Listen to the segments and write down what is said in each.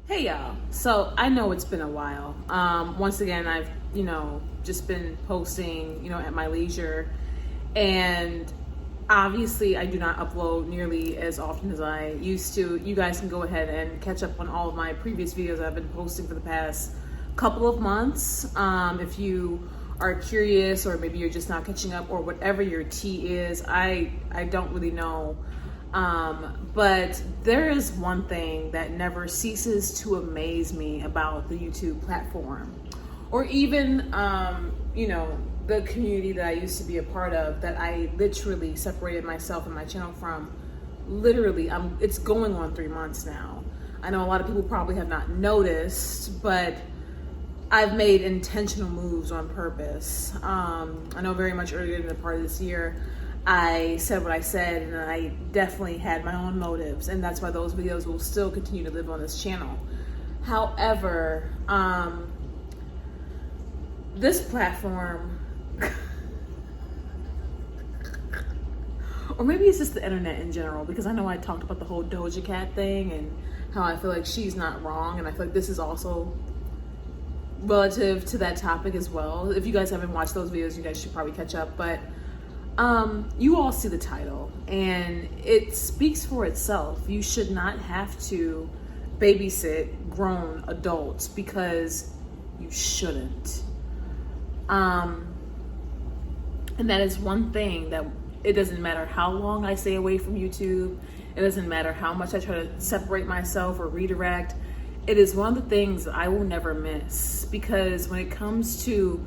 Hey y'all, so I know it's been a while. Once again, I've, just been posting, at my leisure, and obviously I do not upload nearly as often as I used to. You guys can go ahead and catch up on all of my previous videos I've been posting for the past couple of months. If you are curious, or maybe you're just not catching up, or whatever your tea is, I don't really know. But there is one thing that never ceases to amaze me about the YouTube platform, or even, the community that I used to be a part of, that I literally separated myself and my channel from. Literally, it's going on 3 months now. I know a lot of people probably have not noticed, but I've made intentional moves on purpose. I know very much earlier in the part of this year, I said what I said, and I definitely had my own motives, and that's why those videos will still continue to live on this channel. However, this platform, or maybe it's just the internet in general, because I know I talked about the whole Doja Cat thing and how I feel like she's not wrong, and I feel like this is also relative to that topic as well. If you guys haven't watched those videos, you guys should probably catch up, but you all see the title, and it speaks for itself. You should not have to babysit grown adults, because you shouldn't. And that is one thing that it doesn't matter how long I stay away from YouTube. It doesn't matter how much I try to separate myself or redirect. It is one of the things that I will never miss, because when it comes to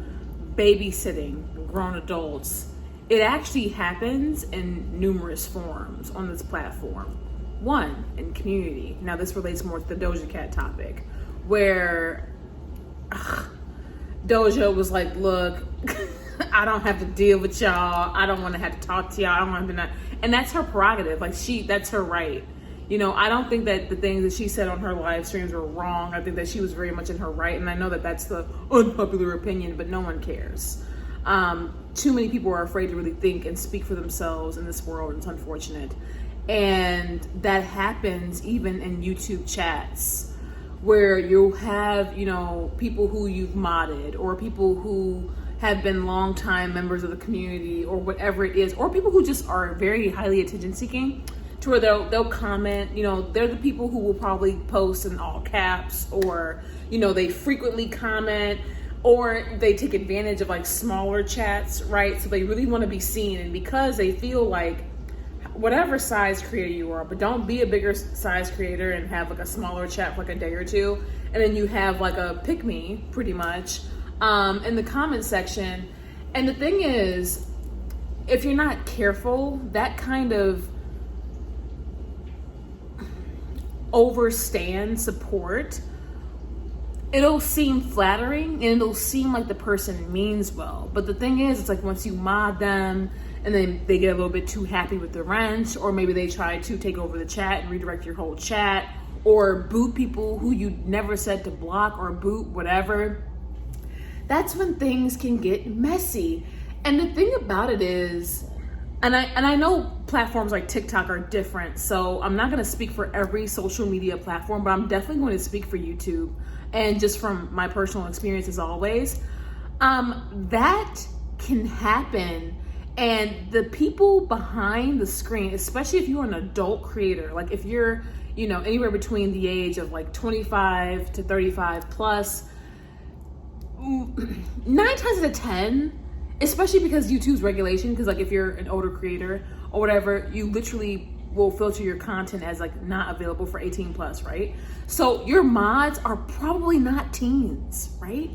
babysitting grown adults, it actually happens in numerous forms on this platform. One, in community. Now this relates more to the Doja Cat topic, where Doja was like, look, I don't have to deal with y'all. I don't want to have to talk to y'all. I don't want to, and that's her prerogative. Like, that's her right. I don't think that the things that she said on her live streams were wrong. I think that she was very much in her right, and I know that that's the unpopular opinion, but no one cares. Too many people are afraid to really think and speak for themselves in this world. It's unfortunate. And that happens even in YouTube chats, where you'll have, people who you've modded, or people who have been longtime members of the community, or whatever it is, or people who just are very highly attention seeking, to where they'll comment. They're the people who will probably post in all caps, or, they frequently comment, or they take advantage of like smaller chats, right? So they really want to be seen, and because they feel like whatever size creator you are, but don't be a bigger size creator and have like a smaller chat for like a day or two, and then you have like a pick me pretty much in the comment section. And the thing is, if you're not careful, that kind of overstand support, it'll seem flattering, and it'll seem like the person means well. But the thing is, it's like once you mod them, and then they get a little bit too happy with the wrench, or maybe they try to take over the chat and redirect your whole chat, or boot people who you never said to block, or boot whatever. That's when things can get messy. And the thing about it is, and I know platforms like TikTok are different, so I'm not going to speak for every social media platform, but I'm definitely going to speak for YouTube. And just from my personal experience, as always, that can happen. And the people behind the screen, especially if you're an adult creator, like if you're, anywhere between the age of like 25 to 35 plus, 9 times out of 10, especially because YouTube's regulation, because like if you're an older creator or whatever, you literally will filter your content as like not available for 18 plus, right? So your mods are probably not teens, right?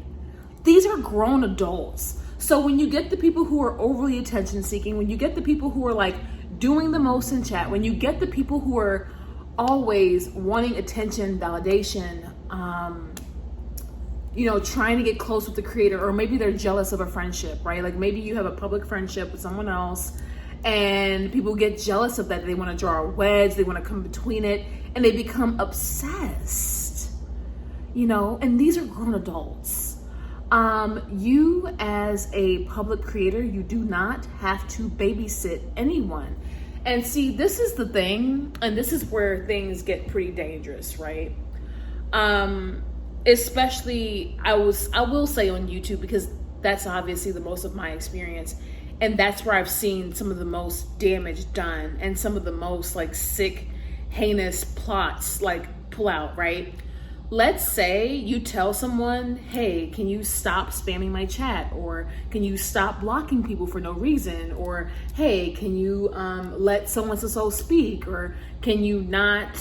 These are grown adults. So when you get the people who are overly attention seeking, when you get the people who are like doing the most in chat, when you get the people who are always wanting attention, validation, trying to get close with the creator, or maybe they're jealous of a friendship, right? Like maybe you have a public friendship with someone else, and people get jealous of that. They want to draw a wedge, they want to come between it, and they become obsessed, and these are grown adults. You as a public creator, you do not have to babysit anyone. And see, this is the thing, and this is where things get pretty dangerous, right? Especially I will say on YouTube, because that's obviously the most of my experience, and that's where I've seen some of the most damage done and some of the most like sick, heinous plots like pull out, right? Let's say you tell someone, hey, can you stop spamming my chat? Or can you stop blocking people for no reason? Or, hey, can you let so-and-so speak? Or can you not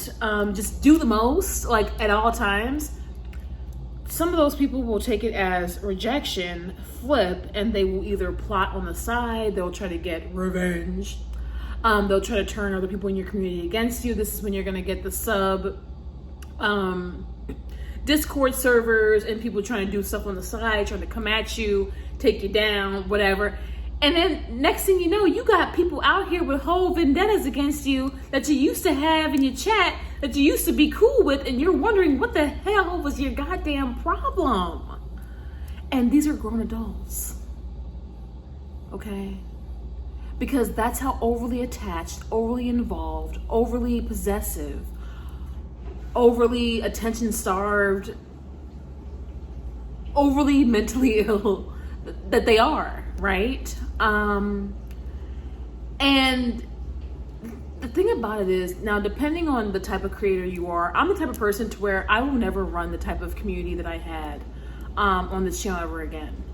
just do the most, like at all times? Some of those people will take it as rejection, flip, and they will either plot on the side, they'll try to get revenge. They'll try to turn other people in your community against you. This is when you're gonna get the sub Discord servers and people trying to do stuff on the side, trying to come at you, take you down, whatever. And then next thing you know, you got people out here with whole vendettas against you that you used to have in your chat, that you used to be cool with, and you're wondering what the hell was your goddamn problem. And these are grown adults, okay? Because that's how overly attached, overly involved, overly possessive, overly attention starved, overly mentally ill that they are, right? And the thing about it is, now depending on the type of creator you are, I'm the type of person to where I will never run the type of community that I had on this channel ever again.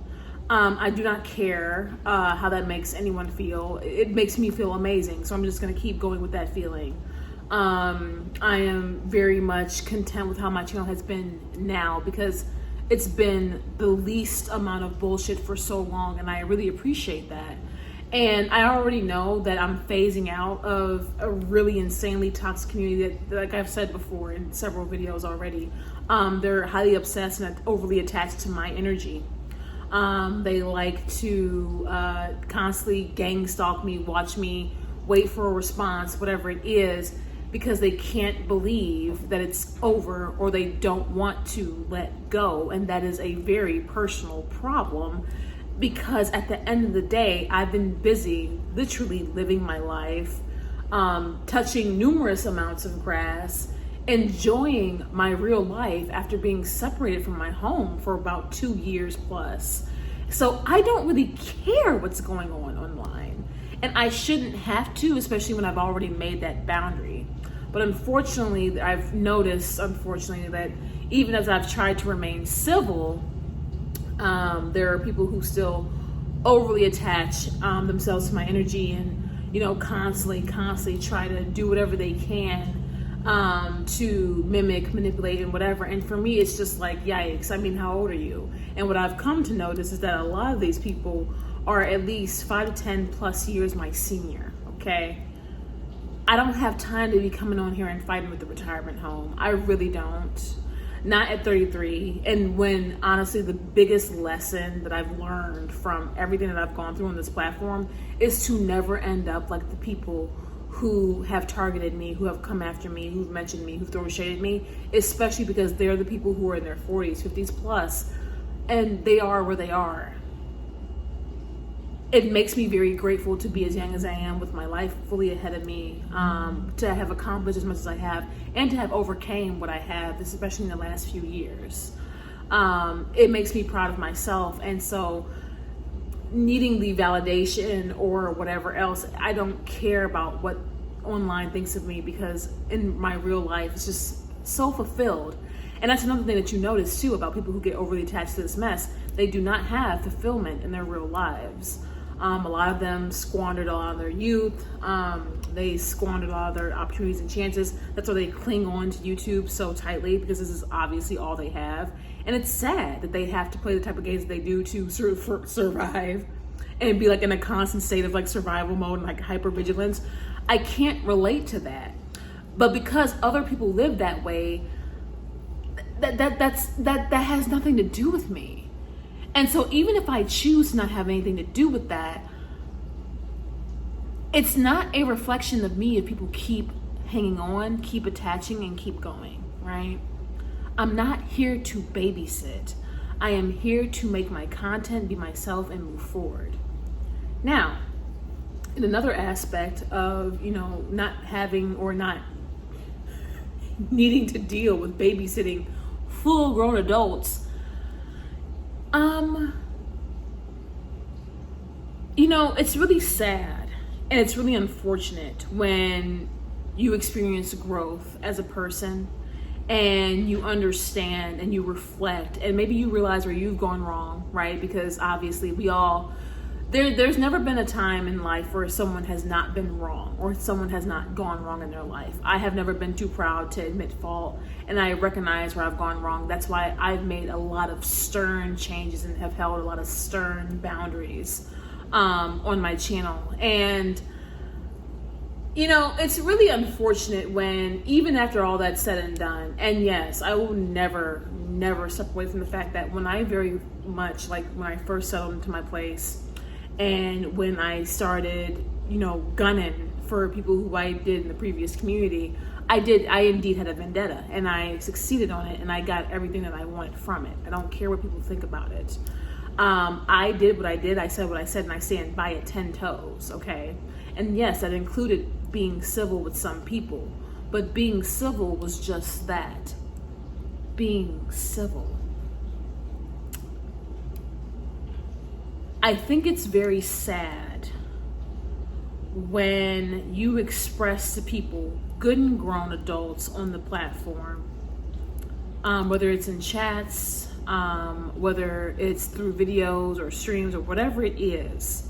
I do not care how that makes anyone feel. It makes me feel amazing, so I'm just gonna keep going with that feeling. I am very much content with how my channel has been now, because it's been the least amount of bullshit for so long, and I really appreciate that. And I already know that I'm phasing out of a really insanely toxic community that, like I've said before in several videos already, they're highly obsessed and overly attached to my energy. They like to constantly gang stalk me, watch me, wait for a response, whatever it is, because they can't believe that it's over, or they don't want to let go. And that is a very personal problem, because at the end of the day, I've been busy literally living my life, touching numerous amounts of grass, enjoying my real life after being separated from my home for about 2 years plus. So I don't really care what's going on online, and I shouldn't have to, especially when I've already made that boundary. But unfortunately, I've noticed, that even as I've tried to remain civil, there are people who still overly attach themselves to my energy, and, you know, constantly try to do whatever they can to mimic, manipulate, and whatever. And for me, it's just like, yikes. I mean, how old are you? And what I've come to notice is that a lot of these people are at least 5 to 10 plus years my senior, okay? I don't have time to be coming on here and fighting with the retirement home. I really don't. Not at 33. And when, honestly, the biggest lesson that I've learned from everything that I've gone through on this platform is to never end up like the people who have targeted me, who have come after me, who've mentioned me, who've thrown shade at me, especially because they're the people who are in their 40s, 50s plus, and they are where they are. It makes me very grateful to be as young as I am, with my life fully ahead of me, to have accomplished as much as I have, and to have overcame what I have, especially in the last few years. It makes me proud of myself. And so needing the validation or whatever else, I don't care about what online thinks of me, because in my real life, it's just so fulfilled. And that's another thing that you notice too about people who get overly attached to this mess. They do not have fulfillment in their real lives. A lot of them squandered a lot of their youth. They squandered a lot of their opportunities and chances. That's why they cling on to YouTube so tightly, because this is obviously all they have. And it's sad that they have to play the type of games that they do to survive and be like in a constant state of like survival mode and like hypervigilance. I can't relate to that. But because other people live that way, that has nothing to do with me. And so even if I choose to not have anything to do with that, it's not a reflection of me if people keep hanging on, keep attaching, and keep going, right? I'm not here to babysit. I am here to make my content, be myself, and move forward. Now, in another aspect of, you know, not having or not needing to deal with babysitting full grown adults. You know, it's really sad and it's really unfortunate when you experience growth as a person and you understand and you reflect and maybe you realize where you've gone wrong, right? Because obviously there's never been a time in life where someone has not been wrong or someone has not gone wrong in their life. I have never been too proud to admit fault, and I recognize where I've gone wrong. That's why I've made a lot of stern changes and have held a lot of stern boundaries on my channel. And you know, it's really unfortunate when, even after all that's said and done, and yes, I will never step away from the fact that when I very much, like when I first settled into my place and when I started, you know, gunning for people who I did in the previous community, I indeed had a vendetta, and I succeeded on it, and I got everything that I wanted from it. I don't care what people think about it. I did what I did, I said what I said, and I stand by it 10 toes, okay? And yes, that included being civil with some people, but being civil was just that, being civil. I think it's very sad when you express to people, good and grown adults on the platform, whether it's in chats, whether it's through videos or streams or whatever it is,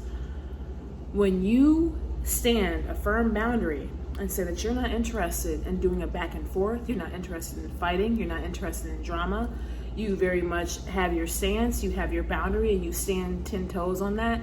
when you stand a firm boundary and say that you're not interested in doing a back and forth, you're not interested in fighting, you're not interested in drama, you very much have your stance, you have your boundary, and you stand 10 toes on that,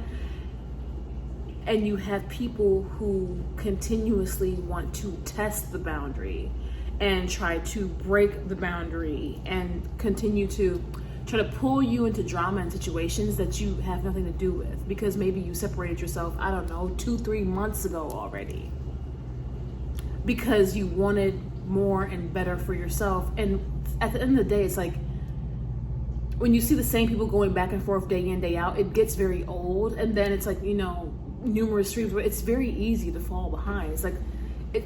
and you have people who continuously want to test the boundary and try to break the boundary and continue to try to pull you into drama and situations that you have nothing to do with, because maybe you separated yourself, I don't know, 2-3 months ago already, because you wanted more and better for yourself. And at the end of the day, it's like when you see the same people going back and forth day in, day out, it gets very old. And then it's like, you know, numerous streams where it's very easy to fall behind. It's like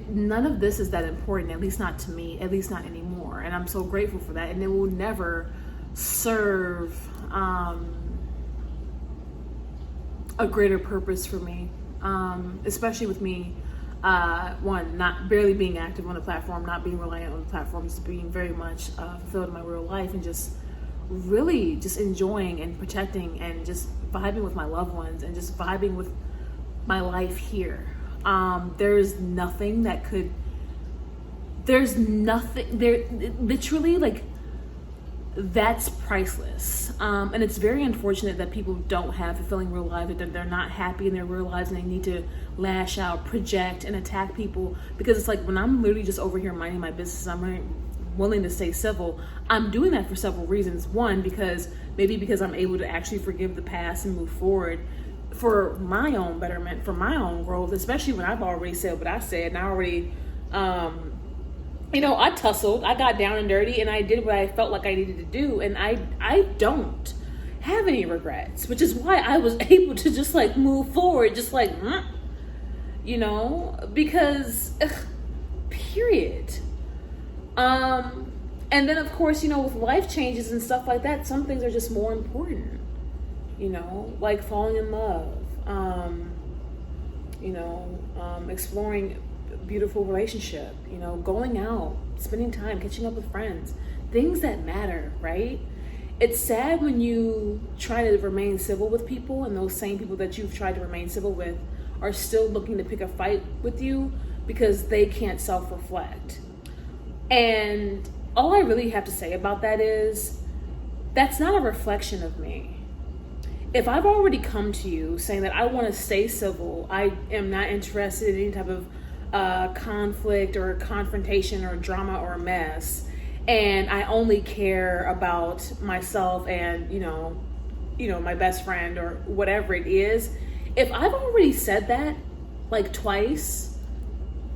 none of this is that important, at least not to me, at least not anymore. And I'm so grateful for that. And it will never serve a greater purpose for me, especially with me, one, not barely being active on the platform, not being reliant on the platform, just being very much fulfilled in my real life, and just really just enjoying and protecting and just vibing with my loved ones and just vibing with my life here. There's nothing there, literally, like, that's priceless. And it's very unfortunate that people don't have fulfilling real lives, that they're not happy in their real lives and they need to lash out, project, and attack people. Because it's like, when I'm literally just over here minding my business, I'm willing to stay civil. I'm doing that for several reasons. One, because I'm able to actually forgive the past and move forward for my own betterment, for my own growth, especially when I've already said what I said, and I already, you know, I tussled, I got down and dirty, and I did what I felt like I needed to do, and I don't have any regrets, which is why I was able to just like move forward, just like, you know, because, period. And then of course, you know, with life changes and stuff like that, some things are just more important, you know, like falling in love, you know, exploring beautiful relationship, you know, going out, spending time, catching up with friends, things that matter, right? It's sad when you try to remain civil with people and those same people that you've tried to remain civil with are still looking to pick a fight with you because they can't self-reflect. And all I really have to say about that is, that's not a reflection of me. If I've already come to you saying that I want to stay civil, I am not interested in any type of conflict or confrontation or drama or mess, and I only care about myself and you know my best friend or whatever it is, if I've already said that like twice,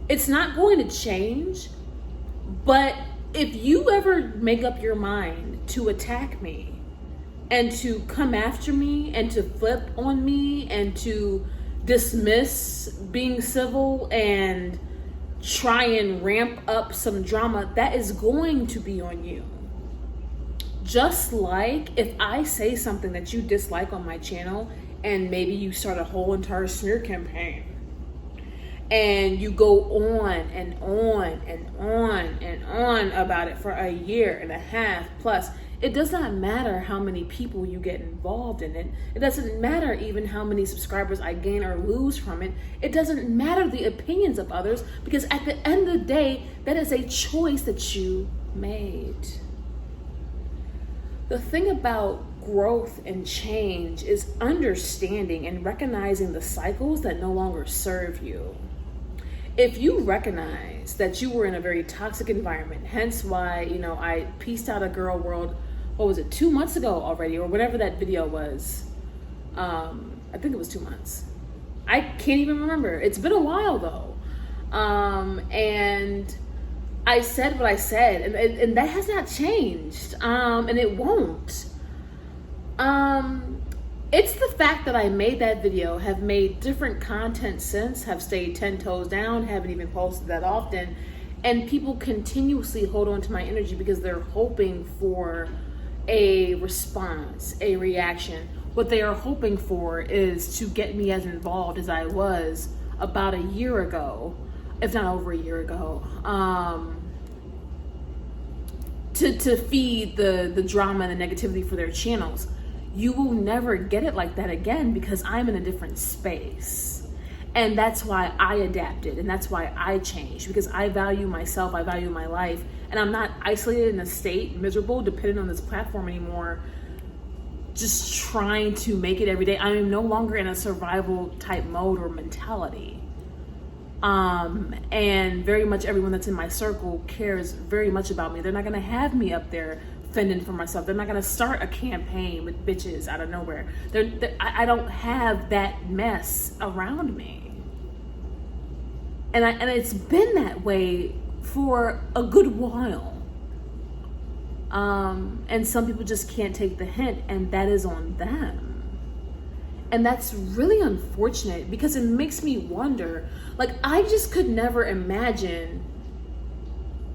it's not going to change. But if you ever make up your mind to attack me and to come after me and to flip on me and to dismiss being civil and try and ramp up some drama, that is going to be on you. Just like if I say something that you dislike on my channel, and maybe you start a whole entire smear campaign, and you go on and on and on and on about it for a year and a half plus, it does not matter how many people you get involved in it. It doesn't matter even how many subscribers I gain or lose from it. It doesn't matter the opinions of others, because at the end of the day, that is a choice that you made. The thing about growth and change is understanding and recognizing the cycles that no longer serve you. If you recognize that you were in a very toxic environment, hence why, I pieced out a girl world, 2 months ago already, or whatever that video was. I think it was 2 months. I can't even remember. It's been a while though. And I said what I said, and that has not changed. And it won't. It's the fact that I made that video, have made different content since, have stayed 10 toes down, haven't even posted that often, and people continuously hold on to my energy because they're hoping for a response, a reaction. What they are hoping for is to get me as involved as I was about a year ago, if not over a year ago, to feed the drama and the negativity for their channels. You will never get it like that again, because I'm in a different space. And that's why I adapted, and that's why I changed, because I value myself, I value my life, and I'm not isolated in a state, miserable, dependent on this platform anymore, just trying to make it every day. I am no longer in a survival type mode or mentality. And very much everyone that's in my circle cares very much about me. They're not gonna have me up there fending for myself. They're not gonna start a campaign with bitches out of nowhere. I don't have that mess around me. And it's been that way for a good while. And some people just can't take the hint, and that is on them. And that's really unfortunate, because it makes me wonder, like, I just could never imagine,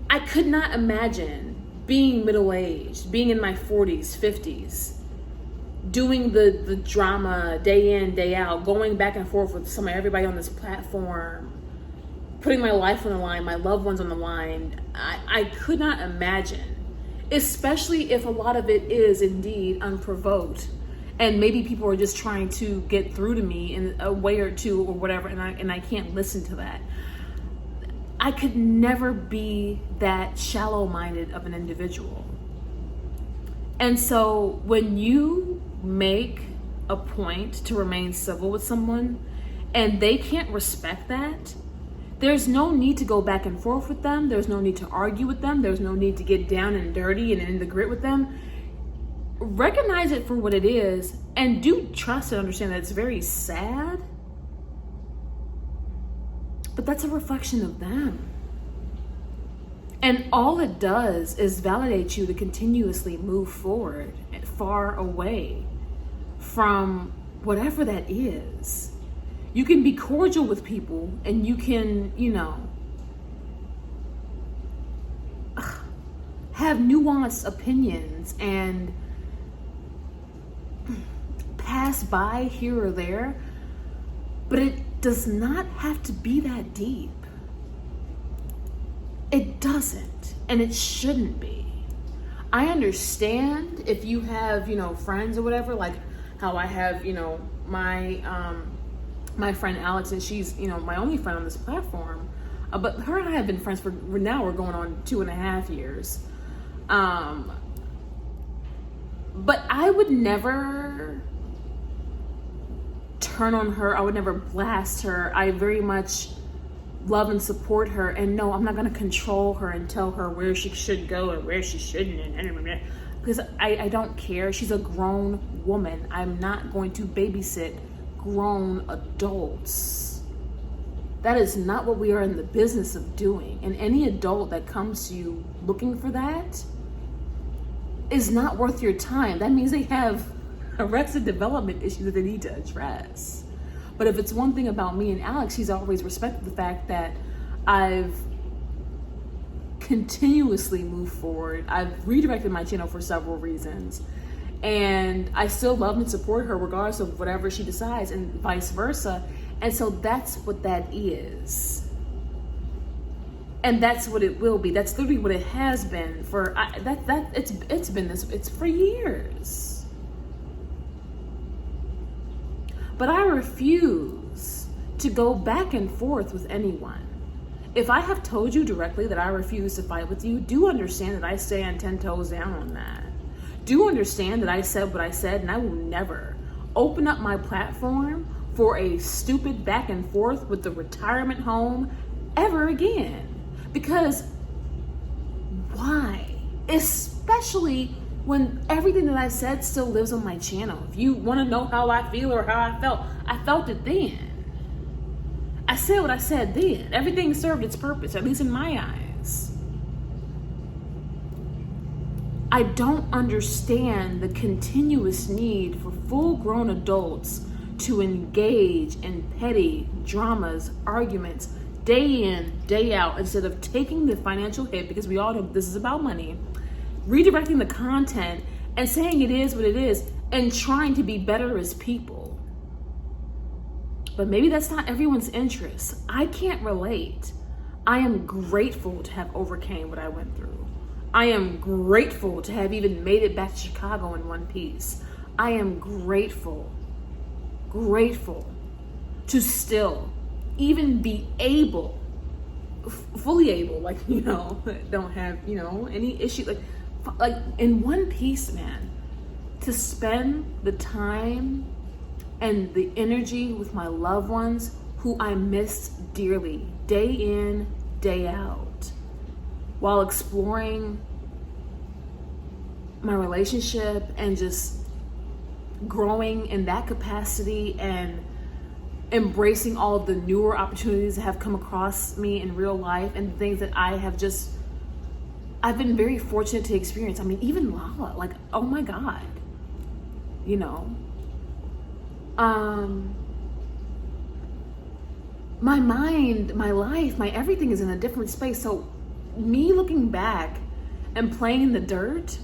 I could not imagine being middle-aged, being in my 40s, 50s, doing the drama day in, day out, going back and forth with everybody on this platform, putting my life on the line, my loved ones on the line. I could not imagine, especially if a lot of it is indeed unprovoked. And maybe people are just trying to get through to me in a way or two or whatever, and I can't listen to that. I could never be that shallow-minded of an individual. And so when you make a point to remain civil with someone and they can't respect that, there's no need to go back and forth with them. There's no need to argue with them. There's no need to get down and dirty and in the grit with them. Recognize it for what it is, and do trust and understand that it's very sad, but that's a reflection of them. And all it does is validate you to continuously move forward, far away from whatever that is. You can be cordial with people, and you can, have nuanced opinions and pass by here or there, but it does not have to be that deep. It doesn't, and it shouldn't be. I understand if you have, friends or whatever, like how I have, my friend Alex, and she's, my only friend on this platform. But her and I have been friends for, now we're going on 2.5 years. But I would never turn on her. I would never blast her. I very much love and support her. And no, I'm not going to control her and tell her where she should go or where she shouldn't. Because I don't care. She's a grown woman. I'm not going to babysit grown adults. That is not what we are in the business of doing. And any adult that comes to you looking for that is not worth your time. That means they have arrested development issues that they need to address. But if it's one thing about me and Alex, he's always respected the fact that I've continuously move forward. I've redirected my channel for several reasons. And I still love and support her regardless of whatever she decides, and vice versa. And so that's what that is. And that's what it will be. That's literally what it has been for it's been this, it's for years. But I refuse to go back and forth with anyone. If I have told you directly that I refuse to fight with you, do understand that I stand 10 toes down on that. Do understand that I said what I said, and I will never open up my platform for a stupid back and forth with the retirement home ever again. Because why? Especially when everything that I said still lives on my channel. If you want to know how I feel or how I felt it then. I said what I said then. Everything served its purpose, at least in my eyes. I don't understand the continuous need for full-grown adults to engage in petty dramas, arguments, day in, day out, instead of taking the financial hit, because we all know this is about money, redirecting the content and saying it is what it is, and trying to be better as people. But maybe that's not everyone's interest. I can't relate. I am grateful to have overcame what I went through. I am grateful to have even made it back to Chicago in one piece. I am grateful to still even be able, fully able, like, don't have, any issue, like in one piece, man, to spend the time and the energy with my loved ones who I missed dearly, day in, day out, while exploring my relationship and just growing in that capacity and embracing all of the newer opportunities that have come across me in real life and things that I've been very fortunate to experience. I mean, even Lala, like, oh my God, my mind, my life, my everything is in a different space. So me looking back and playing in the dirt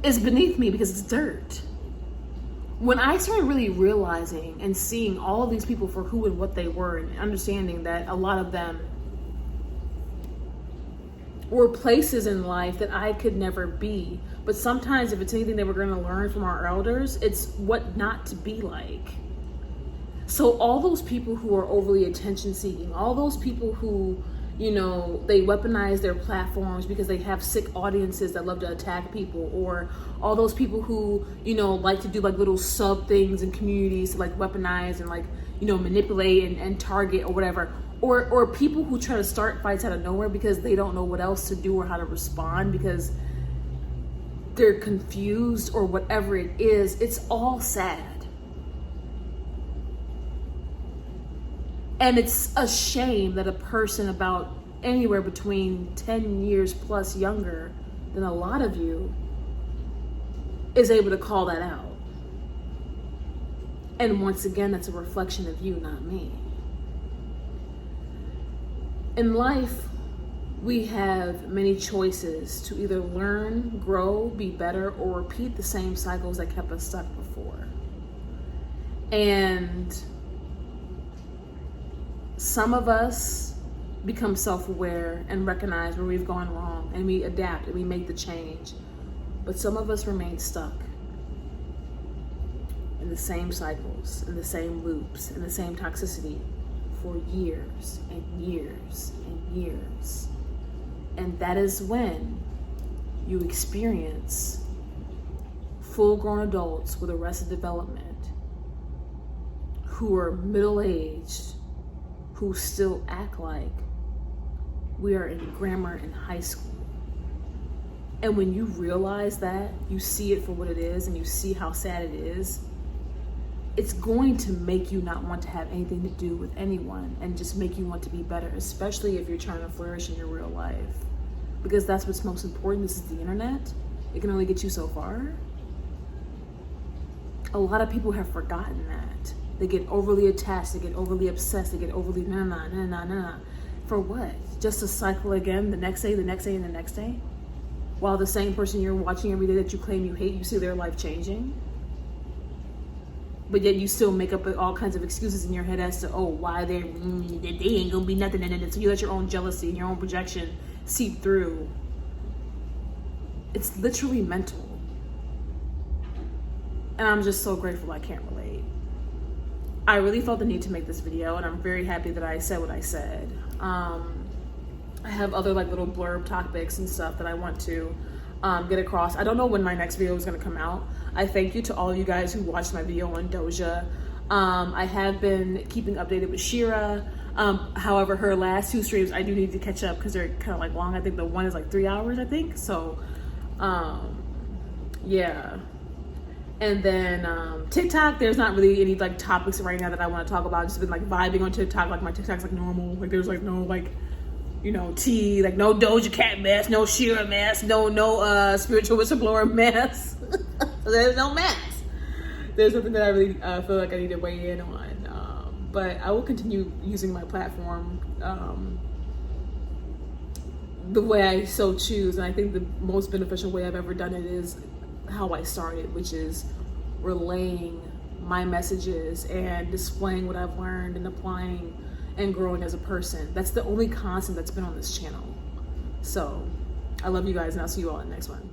is beneath me because it's dirt. When I started really realizing and seeing all of these people for who and what they were, and understanding that a lot of them were places in life that I could never be, but sometimes if it's anything that we're going to learn from our elders, it's what not to be like. So all those people who are overly attention seeking, all those people who, they weaponize their platforms because they have sick audiences that love to attack people, or all those people who, like to do like little sub things in communities to like weaponize and like, manipulate and target or whatever, or people who try to start fights out of nowhere because they don't know what else to do or how to respond because they're confused or whatever it is. It's all sad. And it's a shame that a person about anywhere between 10 years plus younger than a lot of you is able to call that out. And once again, that's a reflection of you, not me. In life, we have many choices to either learn, grow, be better, or repeat the same cycles that kept us stuck before. And some of us become self-aware and recognize where we've gone wrong, and we adapt and we make the change. But some of us remain stuck in the same cycles, in the same loops, in the same toxicity for years and years and years. And that is when you experience full-grown adults with arrested development who are middle-aged, who still act like we are in grammar and high school. And when you realize that, you see it for what it is, and you see how sad it is, it's going to make you not want to have anything to do with anyone and just make you want to be better, especially if you're trying to flourish in your real life. Because that's what's most important. This is the internet. It can only get you so far. A lot of people have forgotten that. They get overly attached, they get overly obsessed, they get overly nah. For what? just to cycle again the next day, the next day, and the next day, while the same person you're watching every day that you claim you hate, you see their life changing, but yet you still make up all kinds of excuses in your head as to, oh, why they ain't gonna be nothing, and so you let your own jealousy and your own projection seep through. It's literally mental. And I'm just so grateful I can't relate. I really felt the need to make this video, and I'm very happy that I said what I said. I have other like little blurb topics and stuff that I want to get across. I don't know when my next video is going to come out. I thank you to all you guys who watched my video on Doja. I have been keeping updated with Shira. However, her last 2 streams, I do need to catch up because they're kind of like long. I think the one is like 3 hours, I think. So, yeah. And then TikTok, there's not really any like topics right now that I want to talk about. I've just been like vibing on TikTok. Like my TikTok's like normal. Like there's like no like, you know, tea, like no Doja Cat mess, no Shira mess, no spiritual whistleblower mess. There's no mess. There's something that I really feel like I need to weigh in on. But I will continue using my platform the way I so choose. And I think the most beneficial way I've ever done it is how I started, which is relaying my messages and displaying what I've learned and applying and growing as a person. That's the only constant that's been on this channel. So I love you guys, and I'll see you all in the next one.